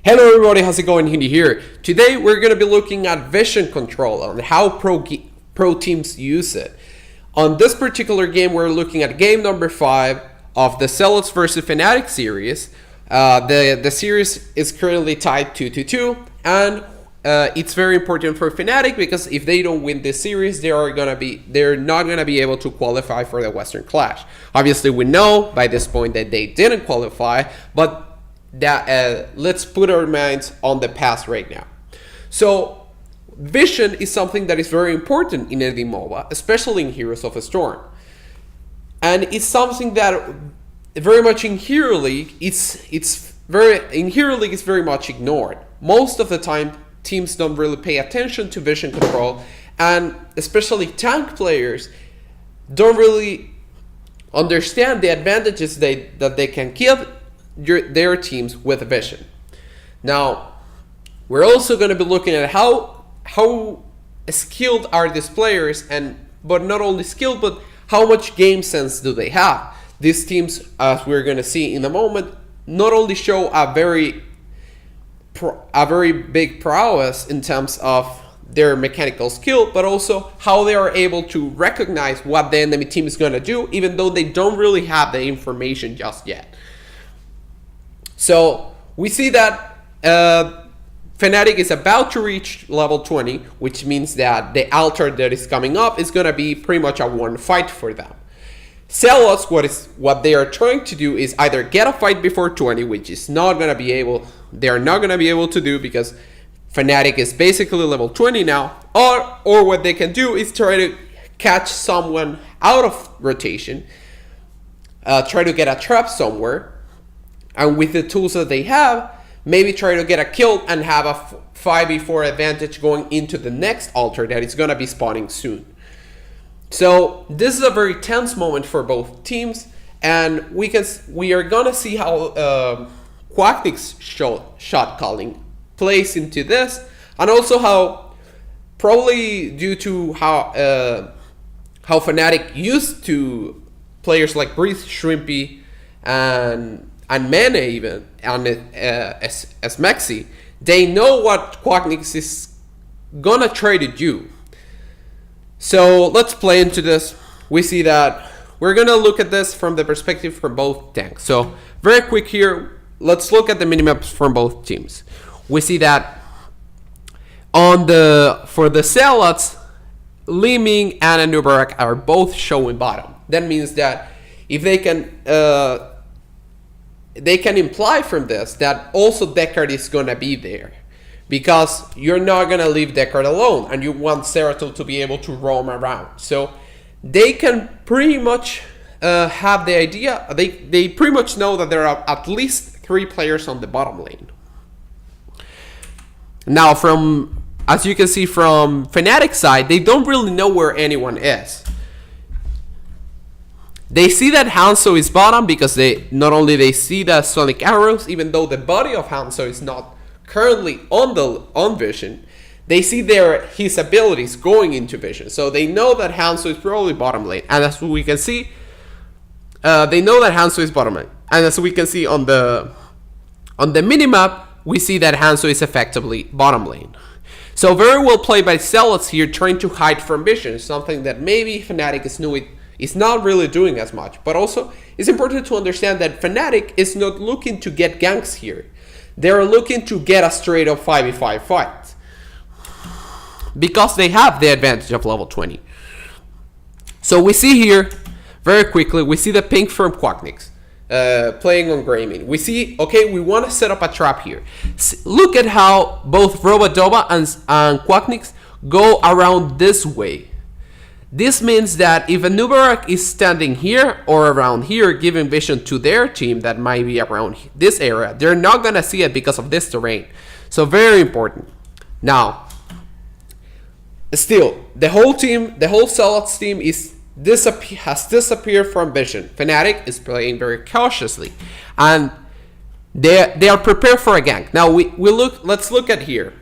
Hello everybody, how's it going? Hindi here. Today we're going to be looking at vision control and how pro teams use it. On this particular game, we're looking at game number 5 of the Zealots versus Fnatic series. The series is currently tied 2-2, and it's very important for Fnatic because if they don't win this series, they're not gonna be able to qualify for the Western Clash. Obviously, we know by this point that they didn't qualify, but let's put our minds on the past right now. So vision is something that is very important in any MOBA, especially in Heroes of the Storm, and it's something that very much in Hero League it's very much ignored. Most of the time, teams don't really pay attention to vision control, and especially tank players don't really understand the advantages that they can give their teams with vision. Now, we're also going to be looking at how skilled are these players, but not only skilled, but how much game sense do they have. These teams, as we're going to see in a moment, not only show a very big prowess in terms of their mechanical skill, but also how they are able to recognize what the enemy team is going to do, even though they don't really have the information just yet. So we see that Fnatic is about to reach level 20, which means that the altar that is coming up is going to be pretty much a one fight for them. Zealots, what they are trying to do is either get a fight before 20, which is not going to be able, they're not going to be able to do because Fnatic is basically level 20 now, or what they can do is try to catch someone out of rotation, try to get a trap somewhere, and with the tools that they have, maybe try to get a kill and have a 5v4 advantage going into the next altar that is going to be spawning soon. So this is a very tense moment for both teams, and we are going to see how Quacknic's shot calling plays into this, and also how, probably due to how Fnatic used to players like Breeze, Shrimpy, and Mene even, and as Maxi, they know what Quacknix is gonna try to do. So let's play into this. We see that we're gonna look at this from the perspective from both tanks. So very quick here, let's look at the minimaps from both teams. We see that for the Zealots, Li Ming and Nubarak are both showing bottom. That means that if they can imply from this that also Deckard is going to be there, because you're not going to leave Deckard alone and you want Zeratul to be able to roam around. So they can pretty much have the idea, they pretty much know that there are at least 3 players on the bottom lane. Now, as you can see from Fnatic's side, they don't really know where anyone is. They see that Hanzo is bottom because not only they see the sonic arrows, even though the body of Hanzo is not currently on vision, they see his abilities going into vision. So they know that Hanzo is probably bottom lane, and as we can see, they know that Hanzo is bottom lane. And as we can see on the minimap, we see that Hanzo is effectively bottom lane. So very well played by Zealots here, trying to hide from vision, something that maybe Fnatic is not really doing as much. But also, it's important to understand that Fnatic is not looking to get ganks here. They're looking to get a straight up 5v5 fight, because they have the advantage of level 20. So we see here, very quickly, we see the ping from Quacknix playing on Graymin. We see, okay, we want to set up a trap here. Look at how both Robodoba and Quacknix go around this way. This means that if a Nubarak is standing here or around here, giving vision to their team that might be around this area, they're not going to see it because of this terrain. So very important. Now, still, the whole Zealots team has disappeared from vision. Fnatic is playing very cautiously, and they are prepared for a gank. Now let's look at here.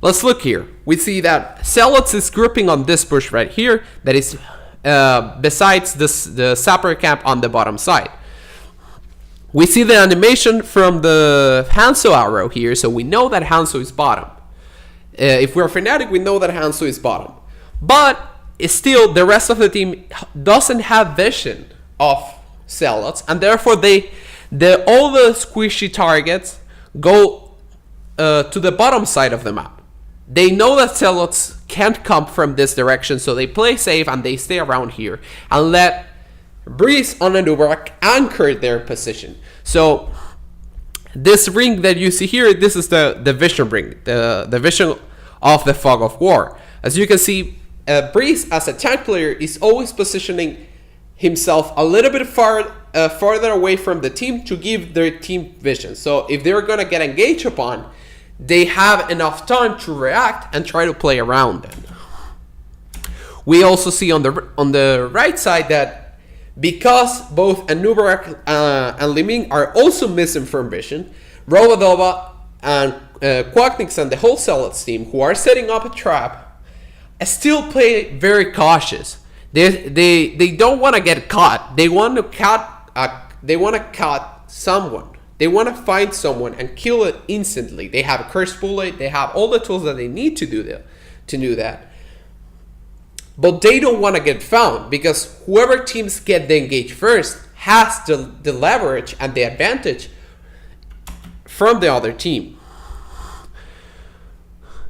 Let's look here. We see that Zealots is grouping on this bush right here that is besides the Sapper camp on the bottom side. We see the animation from the Hanzo arrow here, so we know that Hanzo is bottom. If we're Fnatic, we know that Hanzo is bottom. But still, the rest of the team doesn't have vision of Zealots, and therefore all the squishy targets go to the bottom side of the map. They know that Zealots can't come from this direction, so they play safe and they stay around here and let Breeze on Anubarak anchor their position. So this ring that you see here, this is the vision ring, the vision of the Fog of War. As you can see, Breeze as a tank player is always positioning himself a little bit farther away from the team to give their team vision. So if they're gonna get engaged upon, they have enough time to react and try to play around them. We also see on the right side that because both Anubarak and Liming are also missing from vision, Robodoba and Quacknix and the whole Zealots team, who are setting up a trap, still play very cautious. They don't want to get caught. They want to cut someone. They want to find someone and kill it instantly. They have a curse bullet. They have all the tools that they need to do that. But they don't want to get found, because whoever teams get the engage first has the leverage and the advantage from the other team.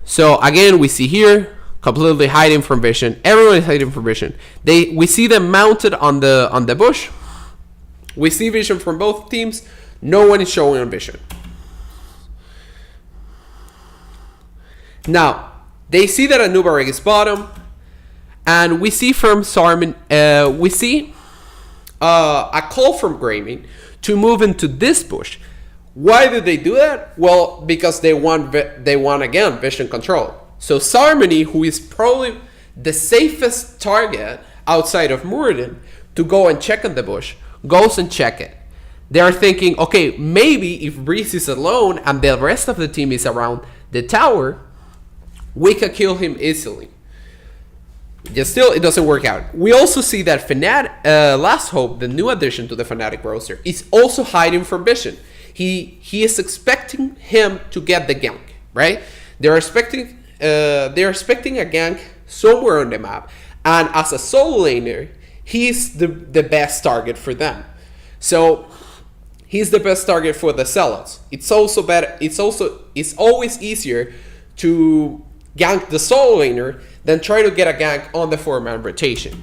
So again, we see here completely hiding from vision. Everyone is hiding from vision. We see them mounted on the bush. We see vision from both teams. No one is showing on vision. Now they see that Anubarak is bottom. And we see from Sarmin, we see a call from Graming to move into this bush. Why did they do that? Well, because they want again vision control. So Sarmony, who is probably the safest target outside of Muradin to go and check on the bush, goes and check it. They are thinking, okay, maybe if Breeze is alone and the rest of the team is around the tower, we can kill him easily. Just still, it doesn't work out. We also see that Fnatic, Last Hope, the new addition to the Fnatic roster, is also hiding from vision. He is expecting him to get the gank, right? They're expecting a gank somewhere on the map, and as a solo laner, he's the best target for them. So he's the best target for the Zealots. It's also better. It's always easier to gank the solo laner than try to get a gank on the 4-man rotation.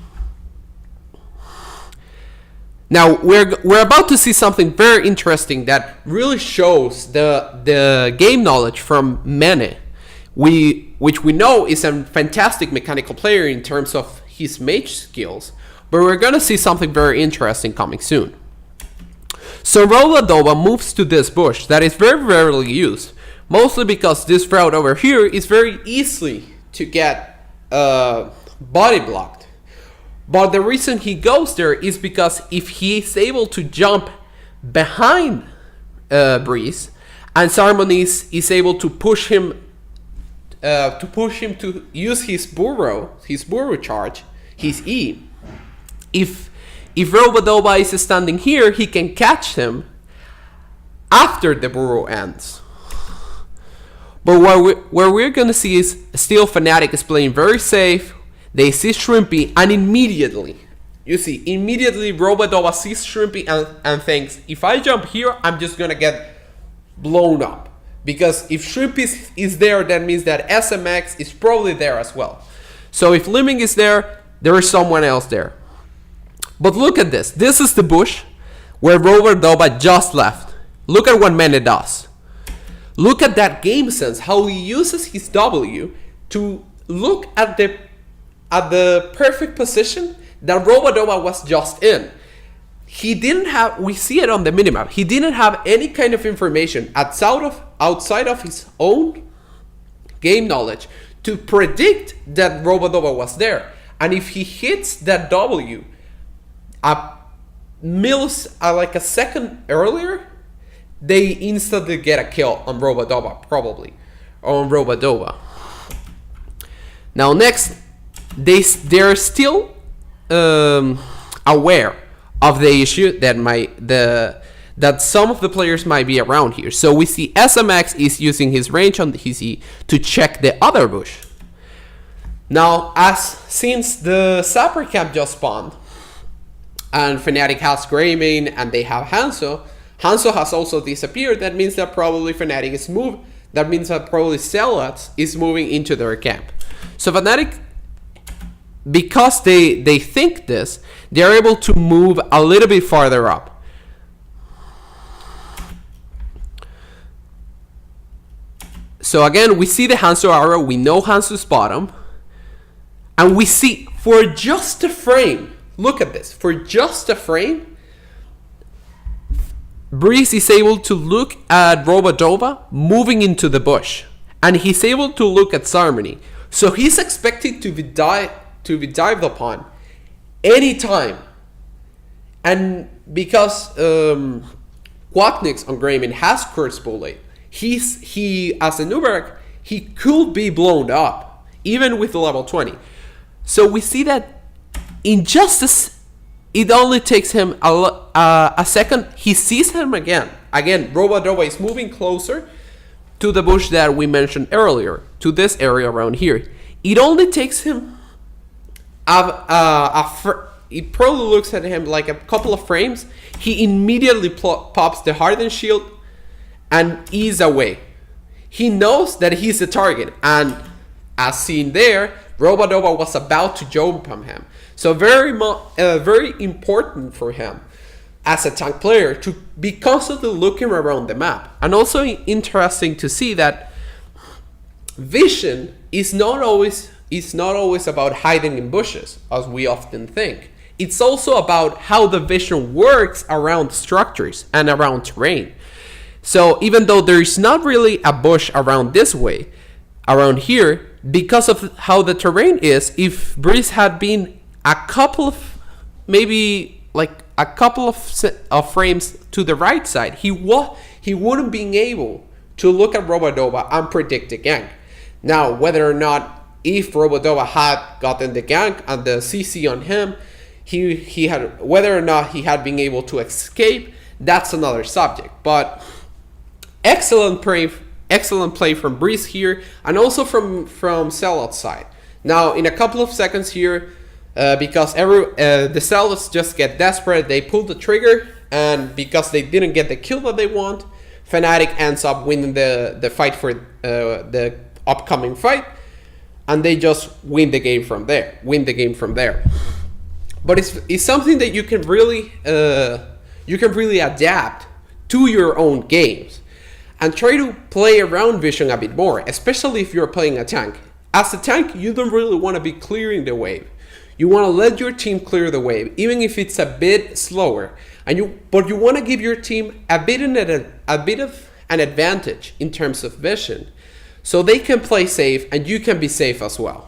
Now we're about to see something very interesting that really shows the game knowledge from Mene, which we know is a fantastic mechanical player in terms of his mage skills, but we're gonna see something very interesting coming soon. So Robodoba moves to this bush that is very rarely used, mostly because this route over here is very easily to get body blocked. But the reason he goes there is because if he is able to jump behind Breeze, and Sarmony is able to push him to use his burrow charge, his E. If Robodoba is standing here, he can catch him after the burrow ends. But what we're going to see is still Fnatic is playing very safe. They see Shrimpy, and immediately Robodoba sees Shrimpy and thinks, if I jump here, I'm just going to get blown up. Because if Shrimpy is there, that means that SMX is probably there as well. So if Liming is there, there is someone else there. But look at this. This is the bush where Robodoba just left. Look at what Mene does. Look at that game sense, how he uses his W to look at the perfect position that Robodoba was just in. He didn't have, we see it on the minimap, he didn't have any kind of information outside of his own game knowledge to predict that Robodoba was there. And if he hits that W like a second earlier, they instantly get a kill on Robodoba, probably. On Robodoba. Now next, they're still aware of the issue that that some of the players might be around here. So we see SMX is using his range on his E to check the other bush. Now, since the Sapper camp just spawned, and Fnatic has Greymane and they have Hanzo has also disappeared. That means that probably Fnatic is moved. That means that probably Zealots is moving into their camp. So Fnatic, because they think this, they're able to move a little bit farther up. So again, we see the Hanzo arrow. We know Hanzo's bottom. And we see for just a frame, look at this, for just a frame, Breeze is able to look at Robodova moving into the bush. And he's able to look at Sarmony. So he's expected to be dived upon anytime. And because Quacknix on Greymane has Curse Bullet, he as a Nubarak, he could be blown up, even with the level 20. So we see that in Justice, it only takes him a second. He sees him again. Again, Robodova is moving closer to the bush that we mentioned earlier, to this area around here. It only takes him, it probably looks at him like a couple of frames. He immediately pops the Hardened Shield and is away. He knows that he's the target, and as seen there, Robodova was about to jump on him. So very important for him as a tank player to be constantly looking around the map. And also interesting to see that vision is not always about hiding in bushes, as we often think. It's also about how the vision works around structures and around terrain. So even though there is not really a bush around this way, around here, because of how the terrain is, if Breeze had been a couple of, maybe like a couple of frames to the right side, he wouldn't be able to look at Robodova and predict the gank. Now, whether or not, if Robodova had gotten the gank and the CC on him, he had, whether or not he had been able to escape, that's another subject. But excellent play from Breeze here, and also from Zealot's side. Now, in a couple of seconds here, because the Zealots just get desperate, they pull the trigger, and because they didn't get the kill that they want, Fnatic ends up winning the fight for the upcoming fight, and they just win the game from there. But it's something that you can really adapt to your own games. And try to play around vision a bit more, especially if you're playing a tank. As a tank, you don't really want to be clearing the wave. You want to let your team clear the wave, even if it's a bit slower. But you want to give your team a bit of an advantage in terms of vision, so they can play safe and you can be safe as well.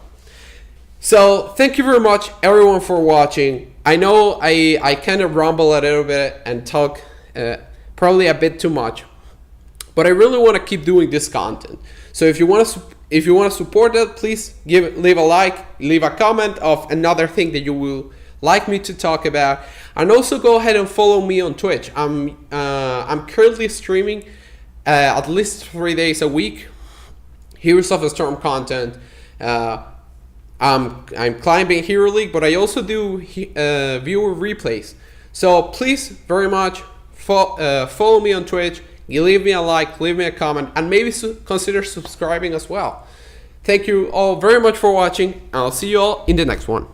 So thank you very much, everyone, for watching. I know I kind of rumble a little bit and talk probably a bit too much. But I really want to keep doing this content. So if you want to support it, please leave a like, leave a comment of another thing that you will like me to talk about, and also go ahead and follow me on Twitch. I'm currently streaming at least 3 days a week, Heroes of the Storm content. I'm climbing Hero League, but I also do viewer replays. So please very much follow me on Twitch. You leave me a like, leave me a comment, and maybe consider subscribing as well. Thank you all very much for watching, and I'll see you all in the next one.